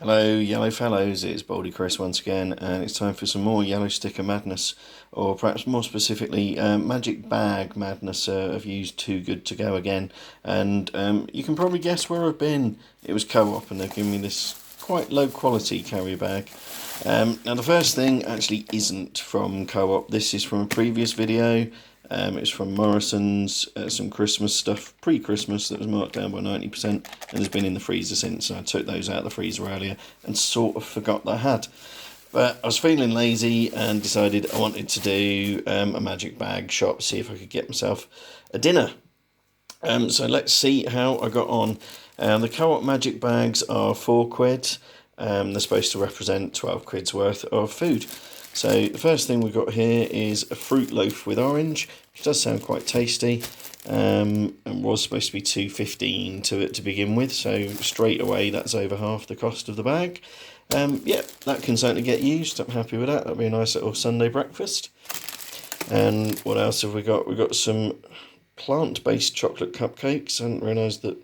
Hello, yellow fellows, it's Baldy Chris once again, and it's time for some more yellow sticker madness, or perhaps more specifically, magic bag madness. I've used Too Good To Go again, and you can probably guess where I've been. It was Co-op, and they've given me this quite low quality carry bag. Now the first thing actually isn't from Co-op, this is from a previous video. It's from Morrison's, some Christmas stuff, pre-Christmas, that was marked down by 90%, and has been in the freezer since. So I took those out of the freezer earlier and sort of forgot that I had. But I was feeling lazy and decided I wanted to do a magic bag shop, see if I could get myself a dinner. So let's see how I got on. The Co-op magic bags are £4. They're supposed to represent 12 quid's worth of food. So the first thing we've got here is a fruit loaf with orange, which does sound quite tasty, and was supposed to be £2.15 to begin with, so straight away that's over half the cost of the bag. Yeah, that can certainly get used. I'm happy with that. That'll be a nice little Sunday breakfast. And what else have we got? We've got some plant-based chocolate cupcakes. I hadn't realised that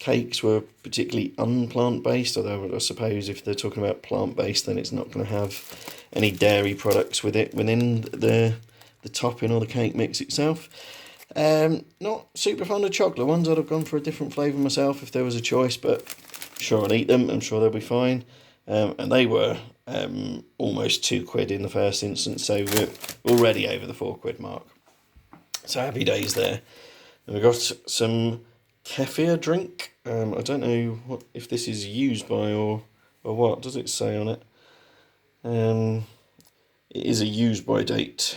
cakes were particularly unplant-based, although I suppose if they're talking about plant-based, then it's not going to have any dairy products with it within the topping or the cake mix itself. Not super fond of chocolate ones. I'd have gone for a different flavour myself if there was a choice, but sure, I'll eat them. I'm sure they'll be fine. And they were almost £2 in the first instance, so we're already over the £4 mark. So happy days there. And we've got some kefir drink. I don't know if this is used by or what. Does it say on it? It is a use by date.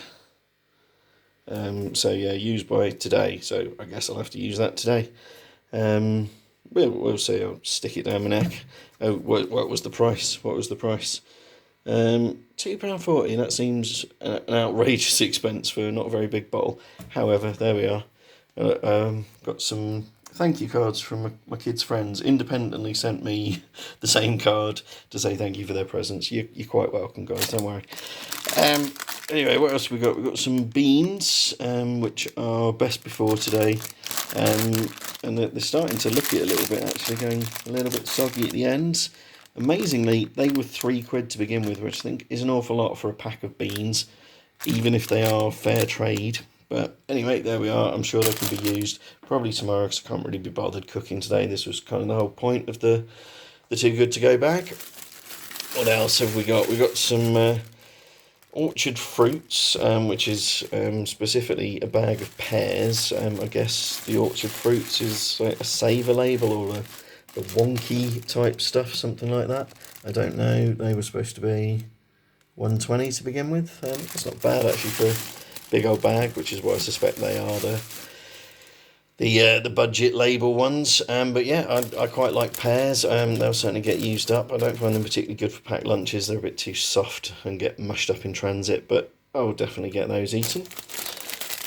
So yeah, used by today. So I guess I'll have to use that today. We'll see. I'll stick it down my neck. Oh, what was the price? What was the price? £2.40. That seems an outrageous expense for not a very big bottle. However, there we are. Got some thank you cards from my kids' friends. Independently sent me the same card to say thank you for their presents. You're quite welcome, guys. Don't worry. Anyway, what else have we got? We've got some beans, which are best before today. And they're starting to look it a little bit, actually, going a little bit soggy at the ends. Amazingly, they were £3 to begin with, which I think is an awful lot for a pack of beans, even if they are fair trade. But anyway, there we are. I'm sure they can be used probably tomorrow because I can't really be bothered cooking today. This was kind of the whole point of the Too Good To Go bag. What else have we got? We've got some orchard fruits, which is specifically a bag of pears. I guess the orchard fruits is like a savour label or a wonky type stuff, something like that. I don't know. They were supposed to be £1.20 to begin with. That's not bad actually for a big old bag, which is what I suspect they are, the budget label ones. But yeah, I quite like pears. They'll certainly get used up. I don't find them particularly good for packed lunches. They're a bit too soft and get mushed up in transit, but I'll definitely get those eaten.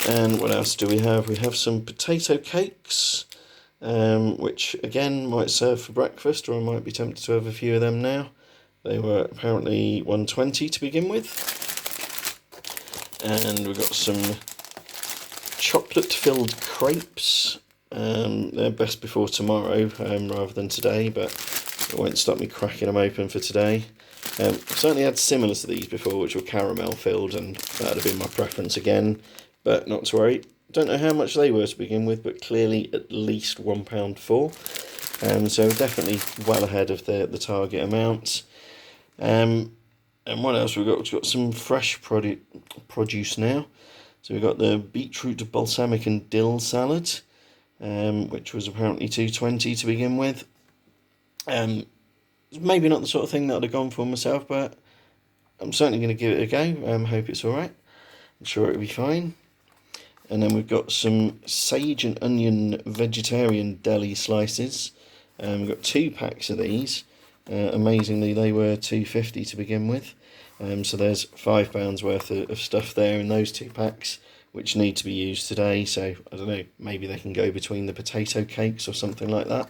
And what else do we have? We have some potato cakes, which again might serve for breakfast, or I might be tempted to have a few of them now. They were apparently £1.20 to begin with. And we've got some chocolate-filled crepes. They're best before tomorrow rather than today, but it won't stop me cracking them open for today. I've certainly had similar to these before, which were caramel-filled, and that would have been my preference again, but not to worry. Don't know how much they were to begin with, but clearly at least £1.04. So definitely well ahead of the target amounts. And what else we've got? We've got some fresh produce now. So we've got the beetroot, balsamic and dill salad, which was apparently £2.20 to begin with. Maybe not the sort of thing that I'd have gone for myself, but I'm certainly going to give it a go. Hope it's alright. I'm sure it'll be fine. And then we've got some sage and onion vegetarian deli slices. We've got 2 packs of these. Amazingly, they were £2.50 to begin with. So there's £5 worth of stuff there in those 2 packs, which need to be used today. So I don't know, maybe they can go between the potato cakes or something like that.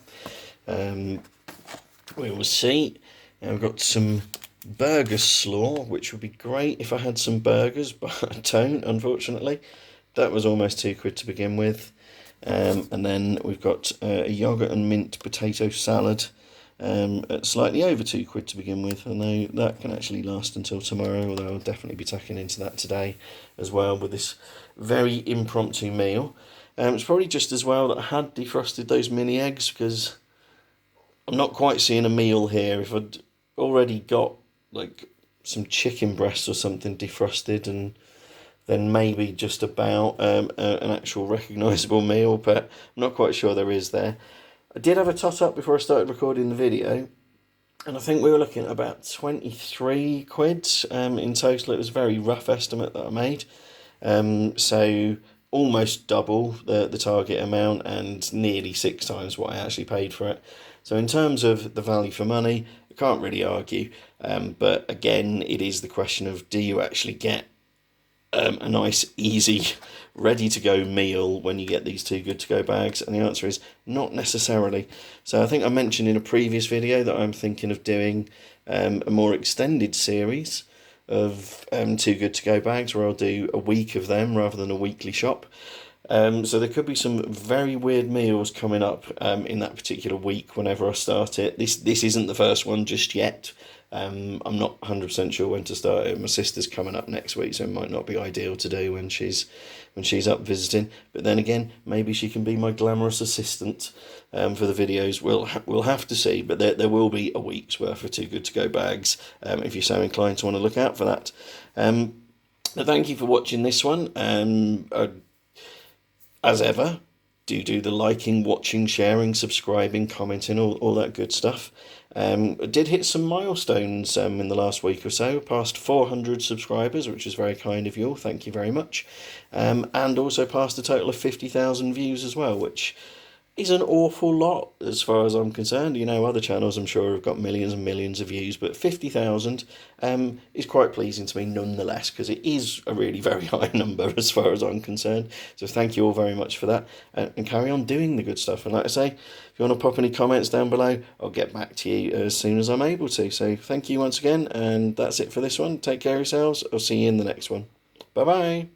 We will see. And we've got some burger slaw, which would be great if I had some burgers, but I don't, unfortunately. That was almost £2 to begin with. And then we've got a yoghurt and mint potato salad, at slightly over £2 to begin with. I know that can actually last until tomorrow, although I'll definitely be tucking into that today as well with this very impromptu meal. It's probably just as well that I had defrosted those mini eggs, because I'm not quite seeing a meal here. If I'd already got like some chicken breasts or something defrosted, and then maybe just about an actual recognisable meal, but I'm not quite sure there is there. I did have a tot up before I started recording the video, and I think we were looking at about £23 in total. It was a very rough estimate that I made. So almost double the target amount and nearly 6 times what I actually paid for it. So in terms of the value for money, I can't really argue. But again, it is the question of, do you actually get a nice, easy, ready-to-go meal when you get these Too Good To Go bags? And the answer is not necessarily. So I think I mentioned in a previous video that I'm thinking of doing a more extended series of Too Good To Go bags, where I'll do a week of them rather than a weekly shop. So there could be some very weird meals coming up in that particular week whenever I start it. This isn't the first one just yet. I'm not 100% sure when to start it. My sister's coming up next week, so it might not be ideal to do when she's up visiting. But then again, maybe she can be my glamorous assistant for the videos. We'll have to see. But there will be a week's worth of Too Good To Go bags if you're so inclined to want to look out for that. But thank you for watching this one. As ever, do the liking, watching, sharing, subscribing, commenting, all that good stuff. I did hit some milestones in the last week or so, past 400 subscribers, which is very kind of you all, thank you very much. And also passed a total of 50,000 views as well, which is an awful lot as far as I'm concerned. You know, other channels I'm sure have got millions and millions of views, but 50,000 is quite pleasing to me nonetheless, because it is a really very high number as far as I'm concerned. So thank you all very much for that, and carry on doing the good stuff. And like I say, if you want to pop any comments down below, I'll get back to you as soon as I'm able to. So thank you once again, and that's it for this one. Take care of yourselves. I'll see you in the next one. Bye bye.